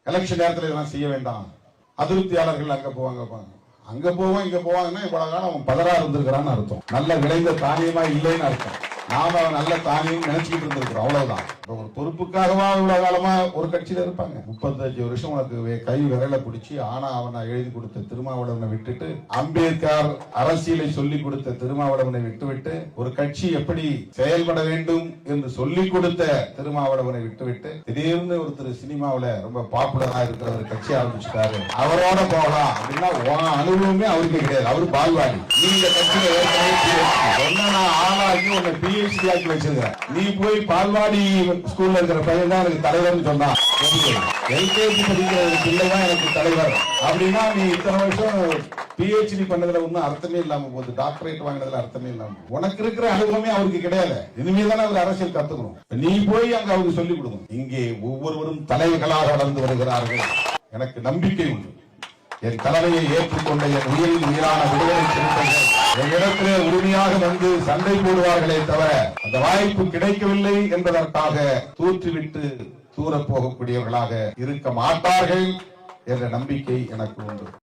Election நேரத்தில் இதெல்லாம் செய்ய வேண்டாம். அதிருப்தியாளர்கள் அங்க போவாங்க, அங்க போவோம் இங்க போவாங்கன்னா இவ்வளவு காலம் அவன் பதறா இருந்திருக்கிறான்னு அர்த்தம். நல்ல விளைந்த தானியமா இல்லைன்னு அர்த்தம். நாம நல்ல தானியம் நினைச்சுக்கிட்டு இருந்திருக்கிறோம், அவ்வளவுதான். ஒரு பொறுப்புக்காகவா இவ்வளவு காலமா ஒரு கட்சியில இருப்பாங்க. 35 வருஷம் உனக்கு கை விரல பிடிச்சி ஆனா அவனை எழுதி கொடுத்த திருமாவளவனை விட்டுட்டு, அம்பேத்கர் அரசியலை சொல்லிக் கொடுத்த திருமாவளவனை விட்டுவிட்டு, ஒரு கட்சி எப்படி செயல்பட வேண்டும் என்று சொல்லிக் கொடுத்த திருமாவளவனை விட்டுவிட்டு, திடீர்னு ஒருத்தர் சினிமாவில ரொம்ப பாப்புலரா இருக்கிற ஒரு கட்சி ஆரம்பிச்சுட்டாரு, அவரோட போகலாம் அப்படின்னா அனுபவமே அவருக்கு கிடையாது. அவரு பால்வாடி. நீ இந்த கட்சியில ஏற்கனவே நான் ஆளாகி உன்னை PhD ஆக்கி வச்சிருக்கிறேன். நீ போய் பால்வாடி ஸ்கூல்ல இருக்கிற பையன் தான் எனக்கு தலைவர்னு சொன்னா, LKG படிக்கிற பிள்ளைதான் எனக்கு தலைவர் அப்படின்னா, நீ இத்தனை வருஷம் PhD பண்ணதுல ஒன்னும் அர்த்தமே இல்லாம போகுது. டாக்டரேட் வாங்கினதுல அர்த்தமே இல்லாம, உனக்கு இருக்கிற அனுபவமே அவருக்கு கிடையாது. இனிமே தானே அவர் அரசியல் கத்துக்கணும். நீ போய் அங்க அவருக்கு சொல்லிக் கொடுக்கணும். இங்கே ஒவ்வொருவரும் தலைவர்களாக வளர்ந்து வருகிறார்கள். எனக்கு நம்பிக்கை உண்டு. என் தலைமையை ஏற்றுக்கொண்ட என் உயிரின் உயிரான விடுதலை சிறுத்தைகள் என்னிடத்திலே உரிமையாக வந்து சண்டை போடுவார்களே தவிர, அந்த வாய்ப்பு கிடைக்கவில்லை என்பதற்காக தூற்றிவிட்டு தூர போகக்கூடியவர்களாக இருக்க மாட்டார்கள் என்ற நம்பிக்கை எனக்கு உண்டு.